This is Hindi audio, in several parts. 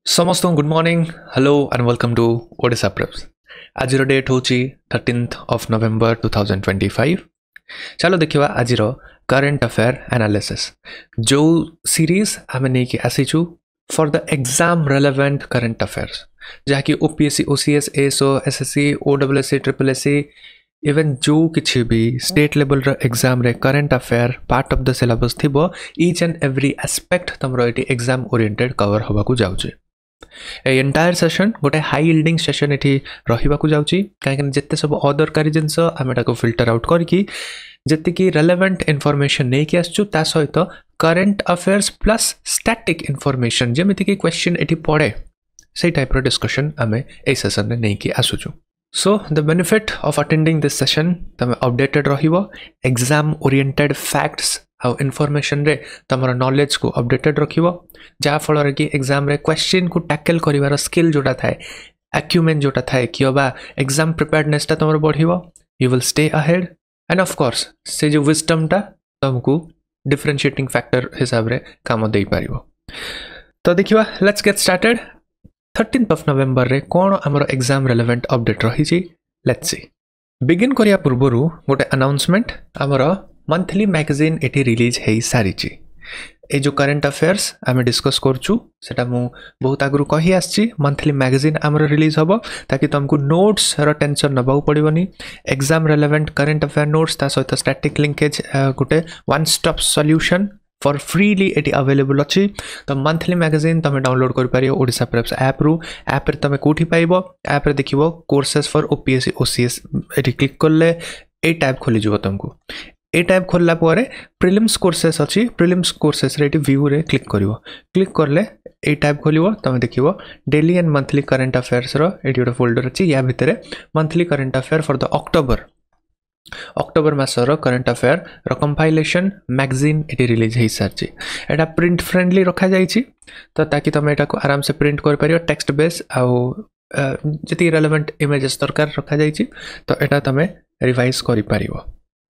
समस्त good morning hello and welcome to Odisha Preps. आज डेट हूँ 13th of November 2025। चलो देखा आज करंट अफेयर एनालिसिस जो सीरीज आम नहीं आसीचु for the exam relevant current affairs जहाँकि OPSC OCS SO SSC OWSSC triple SC even जो किसी भी स्टेट लेवल एग्जाम रे current affair part of the syllabus थिबो ईच एंड एवरी एस्पेक्ट तुमरो एटी एग्जाम ओरिएंटेड कवर होबा को जाउचे। ए एंटायर सेशन गोटे हाई यील्डिंग सेशन एठी रहिबाकू जाउची काहे जेते सब अदरकारी जिनस आमेटा को फिल्टर आउट करकी जेते की रेलेवेंट इन्फॉर्मेशन नै कि आसचु ता सहित current affairs plus static information जेमिति की क्वेश्चन एठी पड़े से टाइप रो डिस्कशन आमे ए सेशन ने नै कि आसुचु। So the benefit of attending this session तमे अपडेटेड रहिबो एग्जाम ओरिएंटेड फैक्ट्स आउ इन्फॉर्मेशन रे तमरो नॉलेज को अपडेटेड रखिबो जहाँ फल कि एग्जाम रे क्वेश्चन को टैकल करिवार स्किल जोटा थाए एक्यूमेन जोटा थाए कि बा एग्जाम प्रिपेयर्डनेस ता तमरो बढ़िबो you will stay ahead and of course से जो विजडम ता तुमको डिफरेंशिएटिंग फैक्टर हिसाब रे काम देई पारिबो। तो देखिबा let's get started. 13th of November रे कोन हमरो एग्जाम रेलेवेंट अपडेट रही छी लेट्स सी। बिगिन करिया पूर्वरु गोटे अनाउंसमेंट हमरो मंथली मैगजीन एटी रिलीज है सारी ए जो करंट अफेयर्स आम डिस्कस करचु सेटा मु बहुत आगु कही आसी मंथली मैगजीन आमर रिलीज हम ताकि तुमको नोट्स रो टेंशन नबा पड़ोनी exam relevant current affair notes ता सहित स्टैटिक लिंकेज गोटे one stop solution for freely एटी अवेलेबल अच्छी। तो मंथली मैगजीन तुम डाउनलोड कर पारियो ओडिशा प्रेप्स ऐप रु ऐप रे तुम कोठी पाइबो ऐप रे देखिबो कोर्सेस फॉर ओपीएससी ओसीएस एटी क्लिक करले ए टैब खोली जबो तुमको ए टैब खोलला पारे प्रिलिम्स कोर्सेस अच्छी प्रिलिम्स कोर्सेस रे व्यू रे क्लिक करिवो क्लिक करले ए टैब खोलिवो तुम देखिवो daily and monthly current affairs रो एटी गोटे फोल्डर अच्छी या भितरे monthly current affair for the October मास रो करंट अफेयर रो कंपाइलेशन मैगजीन एटी रिलीज हे सारची एटा प्रिंट फ्रेंडली रखा जाईची तो ताकि तुम एटा को आराम से प्रिंट कर पारियो टेक्स्ट बेस आउ जति रेलेवेंट इमेजेस दरकार रखा जाईची तो एटा तुम रिवाइज करि पारियो।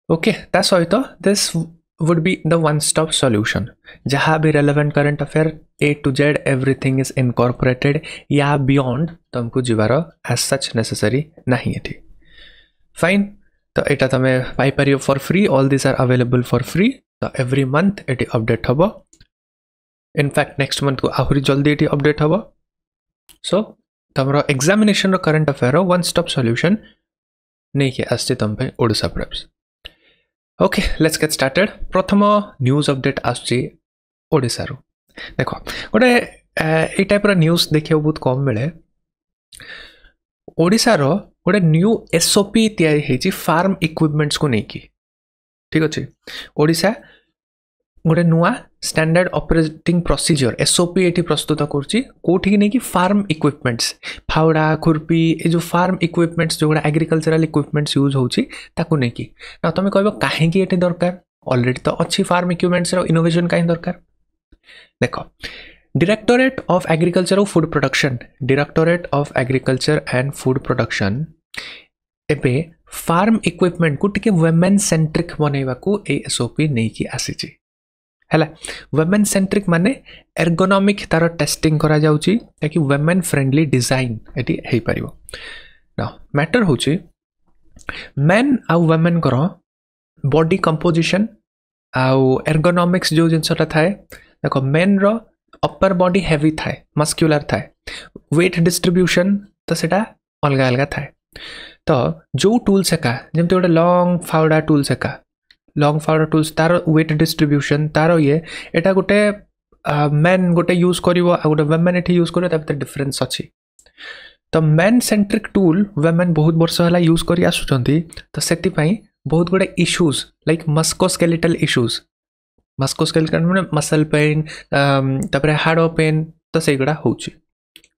ओके ता सहित this would be the one stop solution जहाँ भी relevant current affair A to Z everything is incorporated या बियॉन्ड तुमको जीवार एज सच नेसेसरी नहीं है फाइन। तो एटा तुम पाई पारियो for free all this are available for free तो एवरी मंथ एटी अपडेट हम इनफैक्ट नेक्स्ट मंथ को आहरी जल्दी एटी अपडेट हम। सो तुम examination current affair one stop solution नहीं कि आसचे तुम पे Odisha Preps. Okay let's get started. प्रथम न्यूज अपडेट आसची ओडिशा रो देखो गोटे ए टाइप रो न्यूज देखियो बहुत कम मिले ओडिशा रो गोटे न्यू एसओपी तैयारी हेची फार्म इक्विपमेंट्स को नहीं की ठीक अच्छे ओडिशा गोटे नुआ standard operating procedure SOP eighty प्रस्तुत करछि कोठी नहीं कि फार्म इक्विपमेंट्स फावड़ा खुरपी ए जो फार्म इक्विपमेंट्स जो एग्रीकल्चरल इक्विपमेंट्स यूज होछि ताकू नहीं कि ना तुम कहबो काहे कि एटी दरकार ऑलरेडी तो अच्छी फार्म इक्विपमेंट्स रो इनोवेशन काहे दरकार। देखो डायरेक्टोरेट ऑफ एग्रीकल्चर और food production directorate of agriculture and food production एबे फार्म इक्विपमेंट को टिके वुमेन सेंट्रिक बनैबा को ए एसओपी नहीं कि आसीची हैला वुमेन सेंट्रिक माने एर्गोनॉमिक तार टेस्टिंग करा जाउची ताकि वुमेन फ्रेंडली डिजाइन एटी हे परिबो। नाउ मैटर होची मेन आ वुमेन करो बॉडी कंपोजिशन आउ एर्गोनॉमिक्स जो जिनसटा थाए देखो मेन रो अपर बॉडी हेवी थाए मस्कुलर थाए वेट डिस्ट्रीब्यूशन तो सेटा अलग अलग थाए तो जो टूल्स एका जेमते गोटे लॉन्ग फावड़ा टूल्स एका लॉन्ग फावड़ा टूल्स तार वेट डिस्ट्रीब्यूशन तार ये एटा गोटे मेन गोटे यूज करिवो आ गोटे वुमेन एठी यूज करिवो ता भीतर डिफरेंस अछि। तो मेन सेंट्रिक टूल वुमेन बहुत वर्ष हला यूज करी आसुचंती तो सेति पई बहुत गोटे issues like musculoskeletal issues musculoskeletal माने मसल पेन तापरे हार्ड पेन तो सेगुडा होची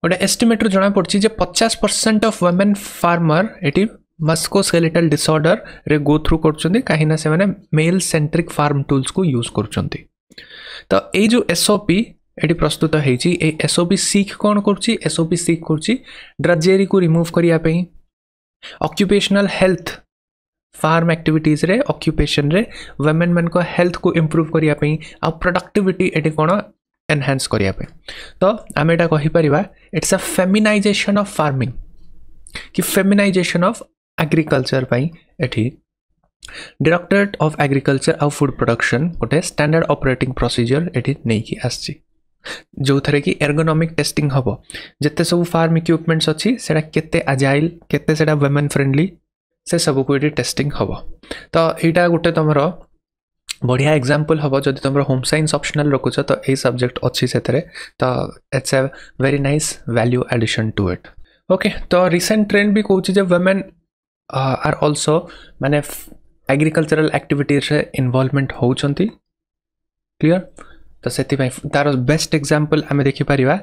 गोटे एस्टिमेट जना पड़छि जे 50% ऑफ वुमेन फार्मर एटी मस्कोस्केलेटल डिसऑर्डर रे गो थ्रू करछंती काहे ना से माने मेल सेंट्रिक फार्म टूल्स को यूज करछंती। तो ए जो एसओपी एटी प्रस्तुत हेची ए एसओपी सीख कोन करछि एसओपी सीख करछि ड्रजेरी को रिमूव करिया पई ऑक्यूपेशनल हेल्थ फार्म एक्टिविटीज रे ऑक्यूपेशन रे वुमेन मन को हेल्थ को इंप्रूव करिया पई आ प्रोडक्टिविटी एटी कोन एनहांस करिया पे तो आम एटा कहि परिबा it's a feminisation of farming कि फेमिनाइजेशन ऑफ एग्रीकल्चर पई एठी डायरेक्टरेट ऑफ एग्रीकल्चर और फूड प्रोडक्शन गोटे स्टैंडर्ड ऑपरेटिंग प्रोसीजर एठी नै कि आछि जो थरे कि एर्गोनॉमिक टेस्टिंग हबो जत्ते सब फार्म इक्विपमेंट्स अछि सेडा केते अजाइल केते सेडा वुमेन फ्रेंडली से सब को एठी टेस्टिंग हबो तो एटा गोटे तमरो बढ़िया एग्जांपल हबो जदि तमरो होम साइंस ऑप्शनल रखुछ तो ए सब्जेक्ट अछि सेतरे तो it's a very nice value addition to it okay तो रिसेंट ट्रेंड भी कहूछि जे वुमेन आर आल्सो माने एग्रीकल्चरल एक्टिविटीज रे इन्वॉल्वमेंट होउछंती क्लियर तो सेति तार बेस्ट एग्जांपल आमे देखि परिबा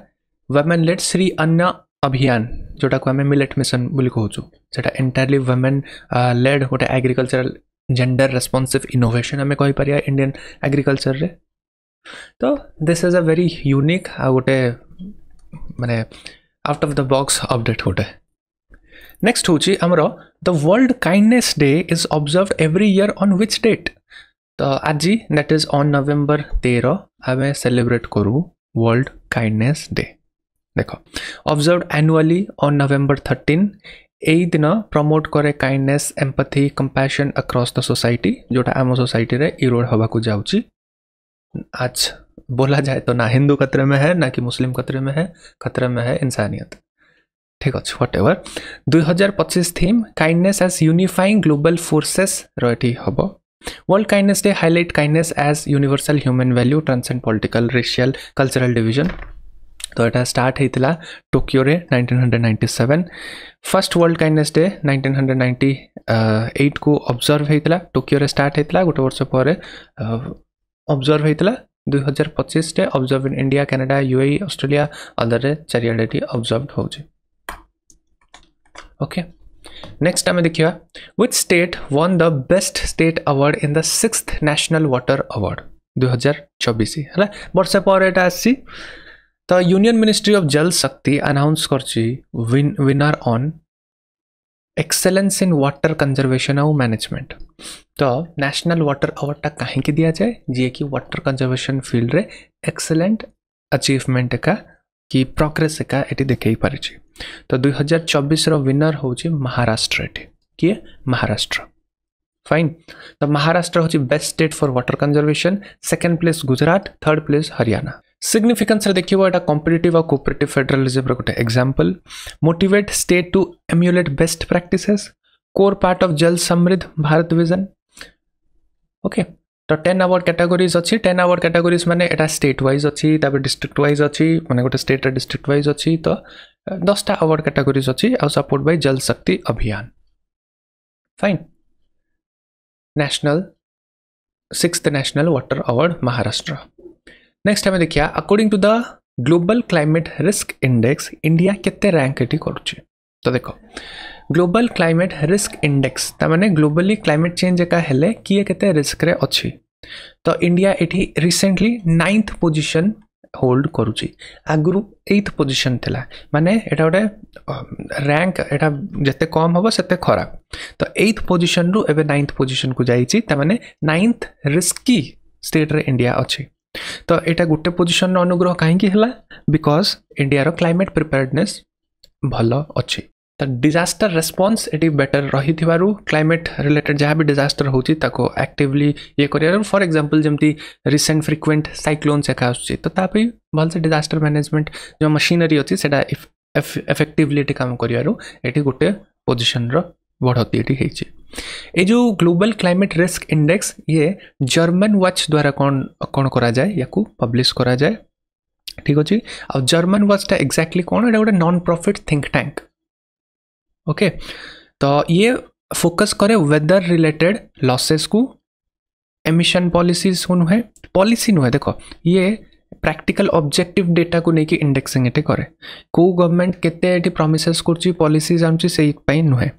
वुमेन लेड श्री अन्न अभियान जोटा को आमे मिलेट मिशन बोली कहूछु सेटा एंटायरली वुमेन लेड गोटे एग्रीकल्चरल जेंडर रेस्पॉन्सिव इनोवेशन आमे कहि परिया इंडियन एग्रीकल्चर रे तो this is a very unique आ गोटे माने out of the box update होटे नेक्स्ट होची हमरो the world kindness day is observed every year on which date तो आज दैट इज ऑन नवेम्बर 13 आमे सेलिब्रेट करू वर्ल्ड काइंडनेस डे देखो ऑब्जर्व्ड एनुअली ऑन नवेम्बर 13 एई दिन प्रमोट करे kindness empathy compassion across the society जोटा आम सोसाइटी रे इरोड हवा को जाउची आज बोला जाए तो ना हिंदू खतरे में है ना कि मुस्लिम खतरे में है, खतरे में है इंसानियत। ठीक अच्छे whatever 2025 theme kindness as unifying global forces रही हम। World kindness Day highlight kindness as universal human value transcend political racial cultural division. तो यहाँ स्टार्ट होता टोकियो रे 1997। फर्स्ट वर्ल्ड काइंडनेस डे 1998 को ऑब्जर्व होता टोकियो रे स्टार्ट होता गोटे वर्ष पर ऑब्जर्व होता 2025 day observe in India Canada UAE Australia other रे चारियाडे ऑब्जर्व होची। ओके नेक्स्ट आम देखिए which state one the best state award in the 6th national water award 2024 है वर्ष पर एटा आसी। तो यूनियन मिनिस्ट्री ऑफ जल शक्ति अनाउंस करची winner on excellence in water conservation और मैनेजमेंट। तो नेशनल वाटर अवार्ड टा कहीं की दिया जाए जी कि वाटर कंजर्वेशन फील्ड रे एक्सेलेंट अचीवमेंट का कि प्रोग्रेस का एटी देखई पारिछि। तो 2024 रो विनर होची महाराष्ट्र एटी कि महाराष्ट्र फाइन। तो महाराष्ट्र होची best state for water conservation, second place Gujarat, third place Haryana. Significance रे देखिबो एटा कॉम्पिटिटिव और कोऑपरेटिव फेडरलिज्म रो गोटे example. Motivate state to emulate best practices, core part of Jal Samriddh Bharat vision. Okay तो 10 अवार्ड कैटेगरीज अच्छी। 10 अवार्ड कैटेगरीज माने एटा स्टेट वाइज अच्छी तापर डिस्ट्रिक्ट वाइज अच्छी माने गोटे स्टेट रे डिस्ट्रिक्ट वाइज अच्छी। तो 10टा अवार्ड कैटेगरीज अच्छी और support bye Jal Shakti Abhiyan fine. National 6th national water award Maharashtra. Next हमें देखिए according to the global climate risk index India केते रैंक एटी करूची। तो देखो ग्लोबल क्लाइमेट रिस्क इंडेक्स तामाने ग्लोबली क्लाइमेट चेंज का हेले किए केते रिस्क रे अच्छी। तो इंडिया एठी रिसेंटली 9th पोजीशन होल्ड करूची, आगुरु 8th पोजीशन थिला माने एटा गोटे रैंक एटा जते कम होबो सेते खराब। तो 8th पोजीशन रु एबे 9th पोजीशन को जाईची तामाने 9th रिस्की स्टेट रे इंडिया अच्छी। तो एटा गोटे पोजीशन रो अनुग्रह काहे कि हला बिकॉज इंडिया रो क्लाइमेट प्रिपेयर्डनेस भलो अच्छी। तो डिजास्टर रेस्पॉन्स एटी बेटर रही थिबारु क्लाइमेट रिलेटेड जहाँ भी डिजास्टर होची ताको एक्टिवली ये करियर। फॉर एग्जांपल जमती रिसेंट फ्रिक्वेंट साइक्लोन्स एका आछी तो तापी भल से डिजास्टर मैनेजमेंट जो मशीनरी अछि सेटा इफेक्टिवली एटी काम करियारु एटी गोटे पोजीशन रो बढ़ती एटी हेची। ए जो ग्लोबल क्लाइमेट रिस्क इंडेक्स ये जर्मन वॉच द्वारा कौन करा जाए याकू पब्लिश करा जाए। ठीक अच्छे आ जर्मन वॉच टा एक्जाक्टली कौन एटा गोटे non profit think tank. Okay तो ये फोकस करे वेदर रिलेटेड लॉसेस को, एमिशन पॉलिसीज को नुहे पॉलिसी नुहे। देखो ये प्रैक्टिकल ऑब्जेक्टिव डेटा को लेकिन इंडेक्सिंग एटे करे को गवर्नमेंट केते एटी प्रॉमिसेस करची पॉलिसीज आमची सेही पई नुहे।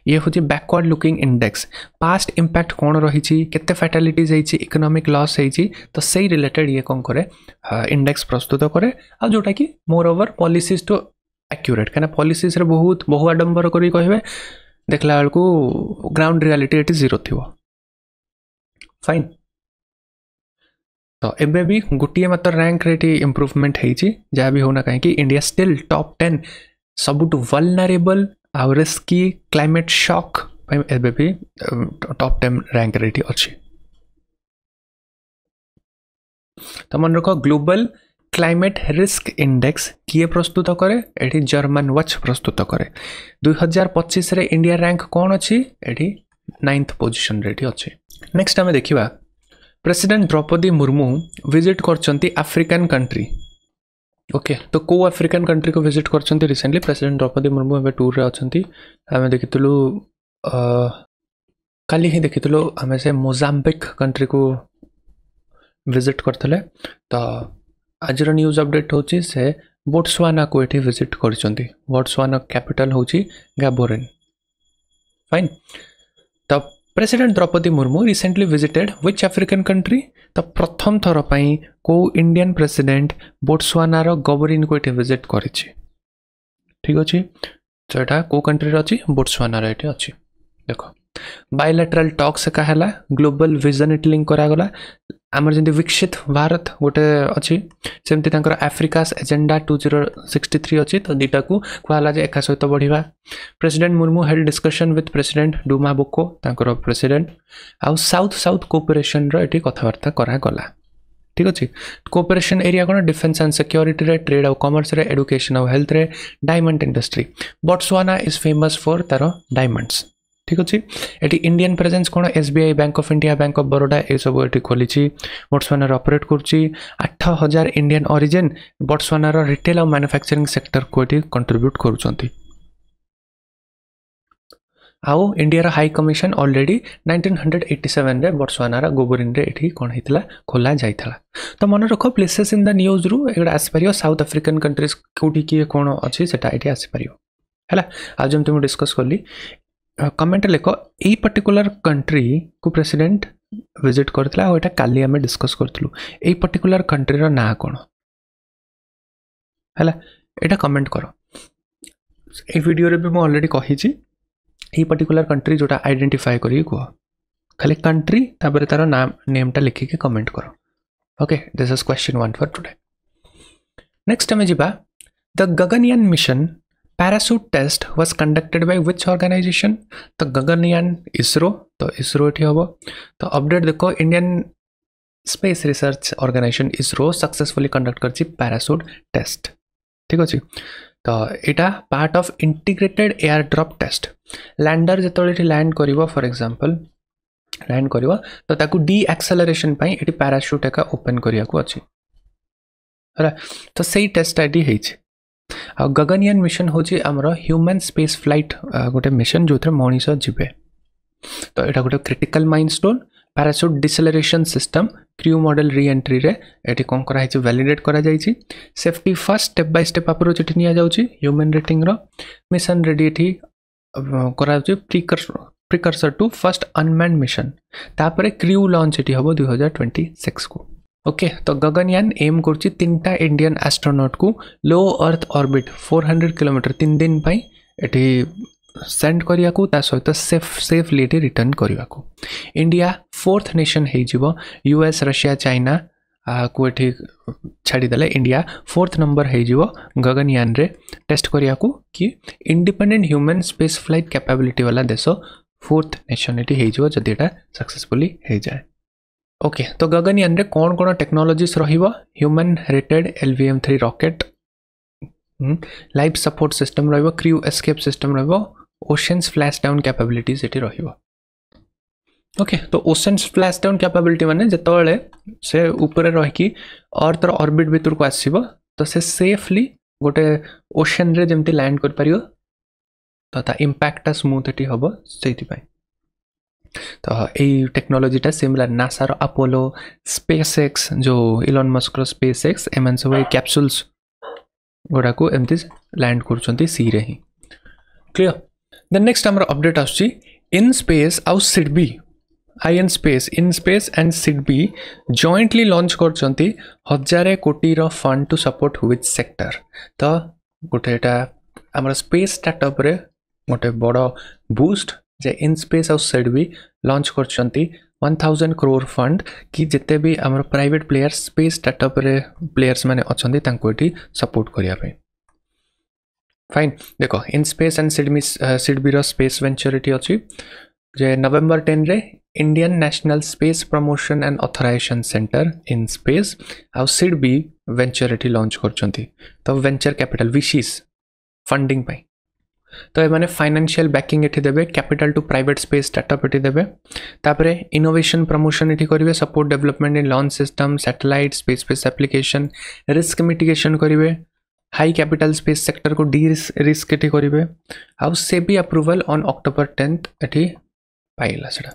ये होची backward looking index past impact कौन रही केते फैटालिटीज होईची इकोनॉमिक लॉस होईची तो सही रिलेटेड ये कौन करे इंडेक्स प्रस्तुत करे आ जोटा कि moreover policies too accurate कहना पॉलिसीज रे बहुत बहु आडंबर करी कहबे देखला बेलू ग्राउंड रियलिटी एटी जीरो थिवो फाइन। तो एबे भी गोटे मात्र रैंक रे इम्प्रूवमेंट होती जहाँ भी होना कहीं इंडिया स्टिल टॉप 10 सबुठ वल्नरेबल आ रिस्की क्लाइमेट शॉक एबे भी टॉप 10 रैंक रे अच्छी। तो मन रख ग्लोबल क्लाइमेट रिस्क इंडेक्स किए प्रस्तुत करे एठी जर्मन वॉच प्रस्तुत करे 2025 रे इंडिया रैंक कौन अच्छी एठी 9th पोजीशन रे अच्छी। नेक्स्ट आम देखा प्रेसिडेंट द्रौपदी मुर्मू विजिट करचंती अफ्रीकन कंट्री। ओके तो को अफ्रीकन कंट्री को विजिट करचंती रिसेंटली प्रेसिडेंट द्रौपदी मुर्मू एबे टूर रे अछंती। आमे देखितलु काली ही देखितलु आमे से मोजाम्बिक कंट्री को विजिट करथले। तो आज न्यूज अपडेट होची से बोट्सवाना को एठी विजिट करचंती। बोट्सवाना कैपिटल होची गाबोरेन। फाइन। तो president Droupadi Murmu recently visited which African country. तो प्रथम थर पई को इंडियन प्रेसिडेंट बोट्सवाना रो गाबोरेन को एठी विजिट करिछि। ठीक अछि। तो एटा को कंट्री रो अछि बोट्सवाना रो एठी अछि। देखो बायलैटरल टॉक्स का हला ग्लोबल विजन इट लिंक करा गला आमर जंती विकसित भारत गोटे अच्छी सेमती तांकर अफ्रिकास एजेंडा 2063 अच्छी। तो दीटा को कहला जे एका सहित बढ़िबा। President Murmu held discussion with president Duma Boko तांकर प्रेसिडेंट आउ साउथ साउथ कोऑपरेशन रो एटी कथावार्ता करा गला। ठीक अच्छे। कोऑपरेशन एरिया कौन डिफेंस एंड सिक्योरिटी रे ट्रेड और कॉमर्स रे एडुकेशन और हेल्थ रे diamond industry. Botswana is famous for तार डायमंड्स। ठीक अच्छे। ये इंडियन प्रेजेंस कौन SBI bank of India bank of Baroda ये सब ये खोली बोट्सवाना ऑपरेट कर 8000 इंडियन ओरिजिन बोट्सवाना रिटेल और मैन्युफैक्चरिंग सेक्टर को ये कंट्रीब्यूट करुँच। आउ इंडिया हाई कमिशन ऑलरेडी 1987 रे बोट्सवाना गाबोरेन रे एठी कोन हितला खोला जाइथला। तो मन रख प्लेसेस इन द न्यूज रु एगुडा आसी परियो साउथ अफ्रीकन कंट्रीज कोठी की कोन अछि सेटा एठी आसी परियो हला। आज जम तुम डिस्कस करली कमेंट लिख ए पर्टिकुलर कंट्री को प्रेसिडेंट विजिट करथला और एटा काली हमें डिस्कस करथलु ए पर्टिकुलर कंट्री रो ना कोन हला एटा कमेंट करो। ए वीडियो रे भी मैं ऑलरेडी कहि छी ए पर्टिकुलर कंट्री जोटा आइडेंटिफाई करी को खाली कंट्री तापर तार नाम नेमटा लिखि के कमेंट करो। Okay this is question 1 for today. Next हमें जिबा the Gaganyaan mission parachute test was conducted by which organization। तो गगनयान इसरो तो इसरो एठी हबो। तो अपडेट देखो Indian space research organisation ISRO successfully conduct करछि पैराशूट टेस्ट। ठीक अछि। तो एटा part of integrated air drop test. Lander जतोले लैंड करिवो फॉर एग्जांपल लैंड करिवो तो ताकू डी एक्सेलरेशन पई एटी पैराशूट एका ओपन करिया को अछि हला। तो सेही टेस्ट आईडी हेछि। आ गगनयान मिशन होची हमरो ह्यूमन स्पेस फ्लाइट गोटे मिशन जो मनीष जीवे। तो एटा गोटे critical milestone parachute deceleration system crew module re entry रे एटी कोन करा हिची वैलिडेट करा जाईची। Safety first step by step approach एटी निया जाउची ह्यूमन रेटिंग रो मिशन रेडी एटी करा जाउची precursor to first unmanned mission तापरे क्रू लॉन्च एटी हबो 2026 को। ओके तो गगनयान एम करछि 3टा इंडियन एस्ट्रोनॉट को लो अर्थ ऑर्बिट 400 किलोमीटर 3 दिन पई एठी सेंड करिया को ता सहित सेफली एठी रिटर्न करिया को। इंडिया 4th नेशन हे जिवो US रशिया चाइना को एठी छाड़ी देले इंडिया 4th नंबर हे जिवो गगनयान रे टेस्ट करिया को कि independent human space flight capability वाला देश 4th नेशन एठी हे जिवो जदि एटा सक्सेसफुली हे जाए। ओके तो गगनयान रे कौन कौन टेक्नोलॉजीज रहिबो human rated LVM-3 rocket life support system रहिबो क्रू एस्केप सिस्टम रहिबो oceans flash down capabilities eighty रहिबो। ओके तो ओशंस फ्लैश डाउन कैपेबिलिटी माने जतोले से ऊपर रह कि अर्थ रो ऑर्बिट भीतर को आसीबो तो से सेफली गोटे ओशन रे जेमति लैंड कर परियो तो ता इंपैक्ट स्मूथ एटी हबो सेति पई। तो यही टेक्नोलोजीटा सिमिलर नासा रो अपोलो स्पेसएक्स जो इलॉन मस्क रो स्पेसएक्स एमन सब कैप्सूल्स गोडा को एमती लैंड करछंती सी रे ही। क्लियर। द नेक्स्ट हमर अपडेट आछि इन स्पेस आउ SIDBI in space and SIDBI jointly launch करछंती 1000 कोटी रो fund to support which sector. तो गोटेटा हमर स्पेस स्टार्टअप रे गोटे बड़ बूस्ट जे इन स्पेस आउ सिडबी लॉन्च करछंती 1000 crore फंड कि जिते भी आम प्राइवेट प्लेयर्स स्पेस स्टार्टअप रे प्लेयर्स माने अच्छे तांको सपोर्ट करिया पे फाइन देखो IN space and SIDBI space venture ये अच्छी जे नवेम्बर 10 रे Indian National Space Promotion and Authorisation Centre IN space आउ सिडबी वेंचर ये लॉन्च करछंती तो वेंचर कैपिटल विशिस फंडिंग पाई तो ये माने फाइनेंशियल बैकिंग एठी देबे capital to private space startup एठी देबे तापरे इनोवेशन प्रमोशन एठी करिवे support development in launch system satellite space application risk mitigation करिवे हाई कैपिटल स्पेस सेक्टर को डी रिस्क एठी करिवे आउ सेबी अप्रूवल ऑन अक्टोबर 10 एठी पाइला सेटा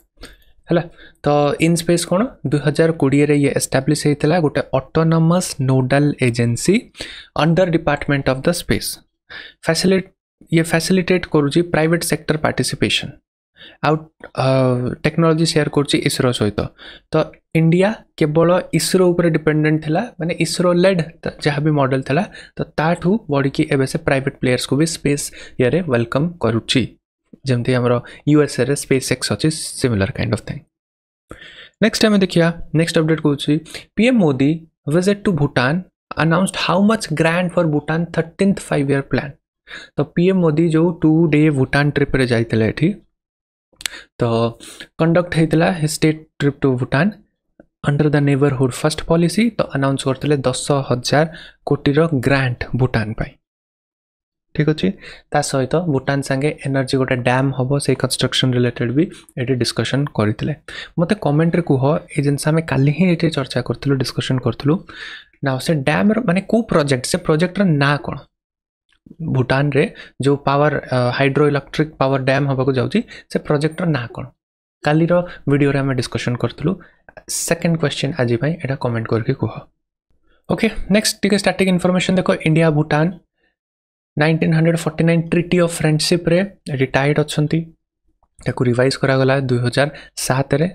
हला तो इन स्पेस कोन 2020 रे ये एस्टैब्लिश हेतला गोटे autonomous nodal agency under department of the space ये फैसिलिटेट करुची private sector participation out technology share करुची इसरो सहित तो इंडिया केवल इसरो ऊपर डिपेंडेंट थिला माने इसरो लेड जहाँ भी मॉडल थिला तो ताठू बड़ी की एबे से प्राइवेट प्लेयर्स को भी स्पेस ये रे वेलकम करुची जेमती हमरो यूएसए रे स्पेस एक्स अछि similar kind of thing next time देखिया नेक्स्ट अपडेट करुची PM Modi visit to Bhutan announced how much grant for Bhutan 13th 5-year plan तो पीएम मोदी जो 2 डे भूटान ट्रिप रे जाइतले एठी तो कंडक्ट हेतला state trip to Bhutan under the neighbourhood first policy तो अनाउंस करतले 10,000 कोटी रो ग्रांट भूटान पाई ठीक अछि ता सहित भूटान संगे एनर्जी गोटे डैम हबो से कंस्ट्रक्शन रिलेटेड भी एठी डिस्कशन करितले मते कमेंट रे कुह एजेंसी में काली ही एठी चर्चा करथलो डिस्कशन करथलो ना से डैम माने को प्रोजेक्ट से प्रोजेक्ट रा ना कोन भूटान रे जो power hydro electric power dam हबा को जाउची से प्रोजेक्ट ना कोन काली रो वीडियो रे हम डिस्कशन करथलु सेकंड क्वेश्चन आजि भाई एटा कमेंट करके कुह ओके नेक्स्ट टिके स्टैटिक इंफॉर्मेशन देखो India Bhutan 1949 treaty of friendship रे रिटायर्ड अछंती ताकू रिवाइज करा गला 2007 रे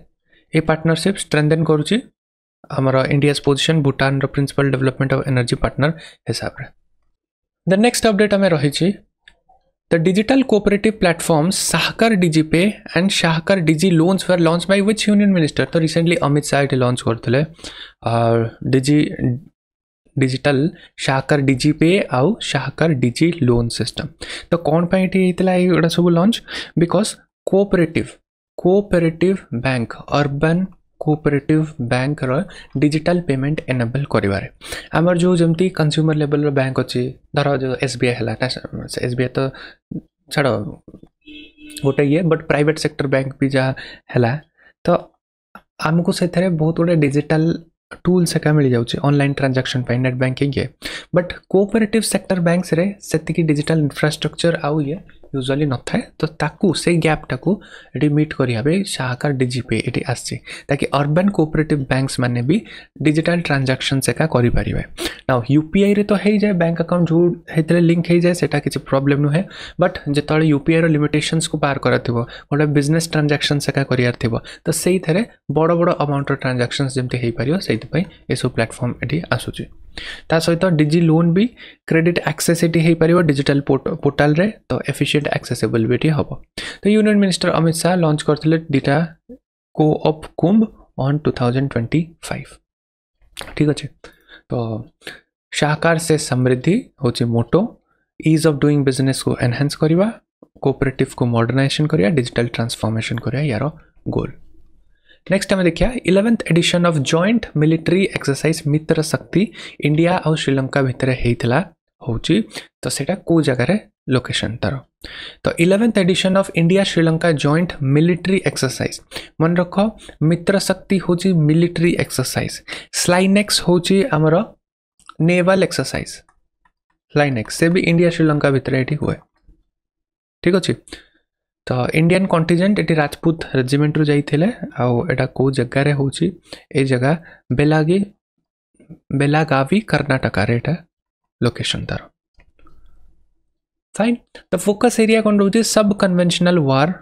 ए पार्टनरशिप स्ट्रेंथन करूची हमर इंडियास पोजीशन भूटान रो principal development of energy partner हिसाब रे The next update हमें रही the digital cooperative platforms Sahakar DigiPay and Sahakar Digi loans were launched by which union minister? तो recently अमित शाह इटे launch करते digital Sahakar DigiPay आउ Sahakar Digi loan system तो कौन पे इटे इतला ये सब launch because cooperative bank urban cooperative bank रो डिजिटल पेमेंट एनेबल करिवारे हमर जो जमती कंज्यूमर लेवल रो बैंक अछि धरो जो एसबीआई हला एसबीआई तो छाड़ो गोटे ये बट प्राइवेट सेक्टर बैंक भी जा हला तो हमको से थरे बहुत गुडे डिजिटल टूल से का मिल जाउची ऑनलाइन ट्रांजैक्शन पे नेट बैंकिंग के बट कोऑपरेटिव सेक्टर बैंक्स रे सेति की डिजिटल इंफ्रास्ट्रक्चर आउ ये यूजुअली न थाए तो ताकू से गैप टाकू एटी मीट करिया बे शाहकार डिजिपे एटी आसी ताकि अर्बन कोऑपरेटिव बैंक्स माने भी डिजिटल ट्रांजैक्शन से का करि परिबे नाउ यूपीआई रे तो हे जाय बैंक अकाउंट जो हेतले लिंक हे जाय सेटा किछ प्रॉब्लम न है बट जेतळे यूपीआई रो लिमिटेशंस को पार करथिबो गोटे बिजनेस ट्रांजैक्शन से का करियार थिबो तो सेही थरे बड़ बड़ अमाउंट रो ट्रांजैक्शंस जेमते हे परियो सेहि पई एसो प्लेटफॉर्म एटी आसुची ता सहित डिजी लोन भी क्रेडिट एक्सेस एटी हे परियो डिजिटल पोर्टल रे तो एफिशिएंट एक्सेसिबिलिटी हबो तो union minister Amit Shah launch करथिले डिटा कोऑप कुंभ ऑन 2025 ठीक अछि तो शाहकार से समृद्धि होची motto ease of doing business को एनहांस करिवा कोऑपरेटिव को मॉडर्नाइजेशन करिया डिजिटल ट्रांसफॉर्मेशन करिया यारो गोल नेक्स्ट हमें देखिया 11th edition of joint military exercise Mitra Shakti India और श्रीलंका भितर हेइतला होची तो सेटा को जगह रे लोकेशन तार तो 11th edition of India Sri Lanka joint military exercise मन रखो मित्र शक्ति होची मिलिट्री एक्सरसाइज स्लाइनेक्स होची हमरो नेवल एक्सरसाइज स्लाइनेक्स से भी इंडिया श्रीलंका भितर एठी हुए ठीक अछि तो Indian contingent eighty Rajput regiment रु जाइथिले आउ एटा को जगह रे होची ए जगह बेलागावी कर्नाटक रे एटा लोकेशन तार फाइन द फोकस एरिया कोन रहउची सब कन्वेंशनल वार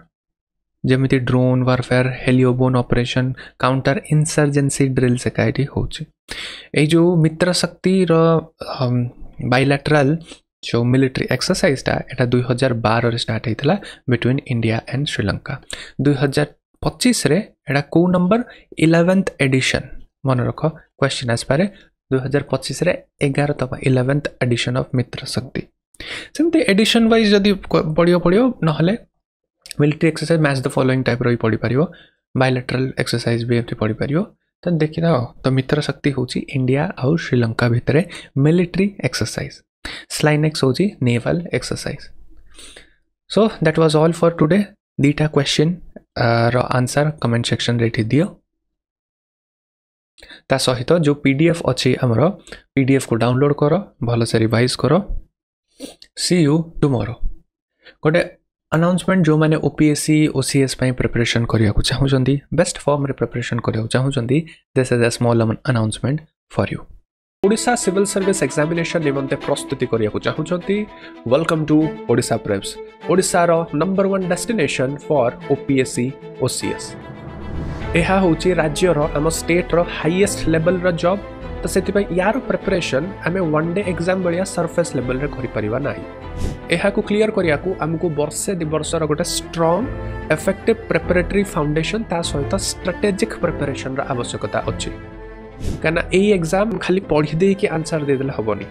जेमिति drone warfare heliborne operation counter insurgency drill से काइटी होची ए जो मित्र शक्ति रो बायलैटरल जो मिलिट्री एक्सरसाइज टा एटा 2012 रे स्टार्ट हेतला बिटवीन इंडिया एंड श्रीलंका 2000 2025 रे एटा को नंबर 11th एडिशन मन रख क्वेश्चन आस पारे 2025 रे 11तम 11th एडिशन ऑफ मित्र शक्ति सेमती एडिशन वाइज जदी पढ़ियो नहले military exercise match the following type रही पढ़ी पारियो बायलैटरल एक्सरसाइज भी एमती पढ़ी पारियो तो देखि ना तो मित्र शक्ति होची इंडिया और श्रीलंका भितरे मिलिट्री एक्सरसाइज स्लाइनेक्स होची naval exercise so that was all for today दीटा क्वेश्चन रो आंसर कमेंट सेक्शन रे दियो ता सहित जो पीडीएफ अच्छी हमरो पीडीएफ को डाउनलोड करो भल से रिवाइज करो सी यू टुमारो गोटे अनाउंसमेंट जो माने ओपीएससी ओसीएस पई प्रिपरेशन करिया को चाहउचंदी बेस्ट फॉर्म रे प्रिपरेशन करिया को चाहउचंदी this is a small announcement for you Odisha civil service examination निमंते प्रस्तुति करिया को चाहउचंदी welcome to Odisha preps Odisha रो number 1 destination for OPSC OCS एहा होची राज्य रो आम स्टेट रो हाईएस्ट लेवल रो जॉब तो सेति यार प्रिपरेशन आमे one day exam Ballia surface level रे करि परिबा नाही एहा को क्लियर करिया को हमको वर्षे दि वर्ष रो गोटे स्ट्रांग इफेक्टिव प्रिपरेटरी फाउंडेशन ता सहित स्ट्रेटेजिक प्रिपरेशन रो आवश्यकता अछि कना ए एग्जाम खाली पढ़ी दे कि आंसर दे देले हबनी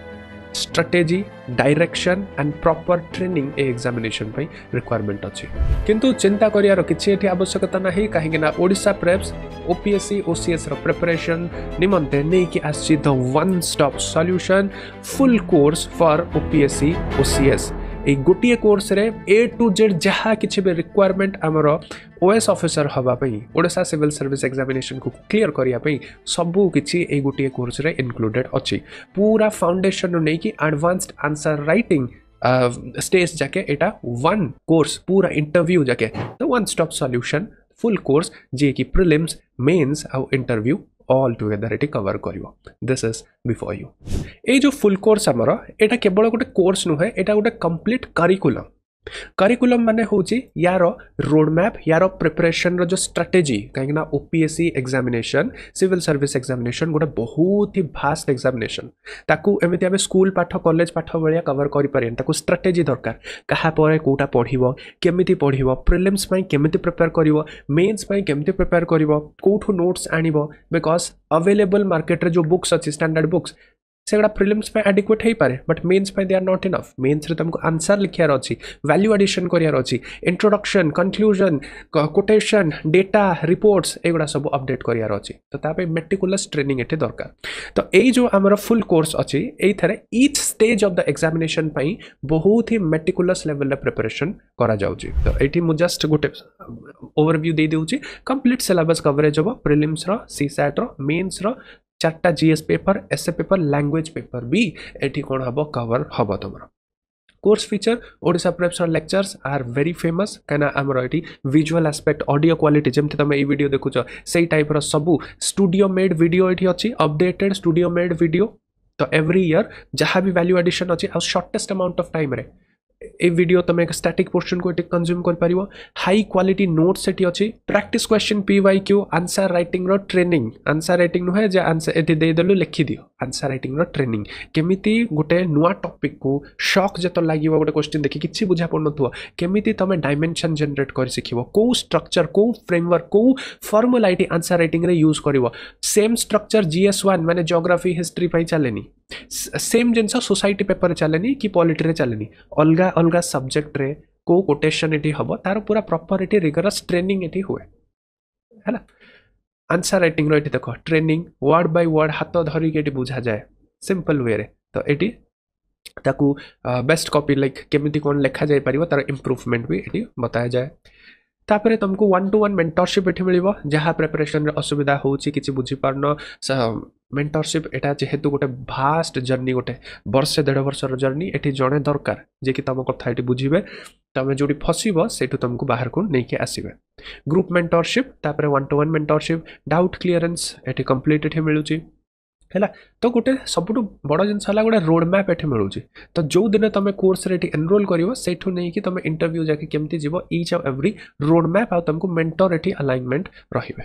strategy direction and proper training ए एग्जामिनेशन पई रिक्वायरमेंट अछि किंतु चिंता करियार किछि एठी आवश्यकता नाही काहेकि ना ओडिशा प्रेप्स ओपीएससी ओसीएस रो प्रिपरेशन निमंते नै कि आछि the one stop solution full course for OPSC OCS ए गोटिए कोर्स रे ए टू जेड जहा किछि बे रिक्वायरमेंट हमरो ओएस ऑफिसर हवा पई ओडिशा सिविल सर्विस एग्जामिनेशन को क्लियर करिया पई सबु किछि ए गोटिए कोर्स रे इंक्लूडेड अछि पूरा फाउंडेशन नै कि एडवांस्ड आंसर राइटिंग स्टेज जाके एटा वन कोर्स पूरा इंटरव्यू जाके the one stop solution full course जे कि प्रीलिम्स मेंस और इंटरव्यू ऑल टुगेदर एटी कवर करिवो दिस इज बिफोर यू ए जो फुल कोर्स हमरो एटा केवल गोटे कोर्स नुहे एटा गोटे कंप्लीट करिकुलम माने होची यारो रोड मैप यारो प्रिपरेशन रो जो स्ट्रेटेजी काहे ना OPSC examination civil service examination गोटे बहुत ही भास्ट एग्जामिनेशन ताकू एमिति आबे स्कूल पाठ कॉलेज पाठ बलिया कवर करि पारेन ताकू स्ट्रेटेजी दरकार कहा परे कोटा पढिबो केमिति पढिबो प्रीलिम्स पई केमिति प्रिपेयर करिवो मेंस पई केमिति प्रिपेयर करिवो कोठो नोट्स आनिबो बिकॉज़ अवेलेबल मार्केट रे जो बुक्स अछि स्टैंडर्ड बुक्स सेगड़ा प्रीलिम्स पे एडिक्वेट है पारे बट मेंस पे they are not enough mains रे तुमको आंसर लिखियार अछि वैल्यू एडिशन करियार अछि introduction conclusion quotation data reports एगुडा सब अपडेट करियार अछि तो तापे मेटिकुलस ट्रेनिंग एटे दरकार तो एई जो हमर फुल कोर्स अछि एई थरे each stage of the examination पई बहुत ही मेटिकुलस लेवल रे प्रिपरेशन करा जाउची तो एठी मु जस्ट गोटे ओवरव्यू दे देउची कंप्लीट सिलेबस कवरेज हो प्रीलिम्स रो सीसैट रो मेंस रो चारटा GS paper essay paper language paper भी एठी कोन हबो कवर हबो तमरो course feature Odisha preps lectures are very famous काना हमरो एठी विजुअल एस्पेक्ट ऑडियो क्वालिटी जेमते तमे ई वीडियो देखुछ सेही टाइप रो सबु स्टूडियो मेड वीडियो एठी अछि अपडेटेड स्टूडियो मेड वीडियो तो एवरी ईयर जहां भी वैल्यू एडिशन अछि आ शॉर्टेस्ट अमाउंट ऑफ टाइम रे ए वीडियो तमे एक स्टैटिक पोर्शन को एटी कंज्यूम कर परिवो हाई क्वालिटी नोट्स एटी अछि practice question PYQ answer writing रो ट्रेनिंग आंसर राइटिंग नो है जे आंसर एटी दे देलु लिखि दियो आंसर राइटिंग रो ट्रेनिंग केमिति गोटे नुवा टॉपिक को शॉक जतो लागिवो गोटे क्वेश्चन देखि किछि बुझा पड़नथुवा केमिति तमे डायमेंशन जनरेट कर सिखिवो को स्ट्रक्चर को फ्रेमवर्क को फॉर्मुलाइटी आंसर राइटिंग रे यूज करिवो सेम स्ट्रक्चर जीएस1 माने ज्योग्राफी हिस्ट्री पई चलेनी सेम जिनसा सोसाइटी पेपर चलेनी कि पॉलिटी रे चलेनी अलगा अलगा सब्जेक्ट रे को कोटेशन एटी हबो तार पूरा proper eighty rigorous training eighty हुए हैला आंसर राइटिंग रो एटी देखो ट्रेनिंग वर्ड बाय वर्ड हाथ धरि के एटी बुझा जाए सिंपल वे रे तो एटी ताकू बेस्ट कॉपी लाइक केमिति कोन लिखा जाय परिबो तार इंप्रूवमेंट भी एटी बताया जाए तापरे तुमको 1-to-1 मेंटरशिप एठी मिलिबो जहा प्रिपरेशन रे असुविधा होउची किछि बुझी पारनो मेंटरशिप एटा जेहेतु गोटे भास्ट जर्नी गोटे वर्ष 1.5 वर्षर जर्नी एठी जणे दरकार जे कि तम कथा एठी बुझिबे तमे जोडी फसिबो सेठु तुमको बाहर को नै के आसीबे ग्रुप मेंटरशिप तापरे 1-to-1 मेंटरशिप डाउट क्लियरेंस एठी कंप्लीट एठी मिलुची हैला तो गोटे सबुठु बड़ जिनस हला गोटे रोड मैप एठी मिलुची तो जो दिन तमे कोर्स रे एठी एनरोल करिवो सेठु नै कि तमे इंटरव्यू जाके केमति जीवो each of every road map आ तुमको मेंटर एठी अलाइनमेंट रहिबे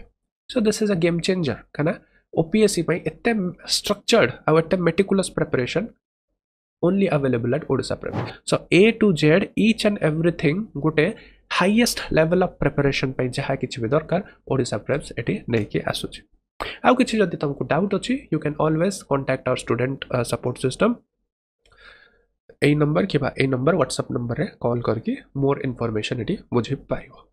so this is a game changer काना ओपीएससी पई एते स्ट्रक्चर्ड आ एते meticulous preparation only available at Odisha Prep. So A to Z each and everything गोटे हाईएस्ट लेवल ऑफ प्रिपरेशन पे जहाँ किसी भी दरकार ओडिशा प्रेप्स एटी नहीं आसूची आउ किसी जदि तुमको डाउट अच्छी you can always contact our student support system ए नंबर कि नंबर व्हाट्सएप नंबर रे कॉल करके मोर इनफॉरमेशन एटी बुझे पाइबो।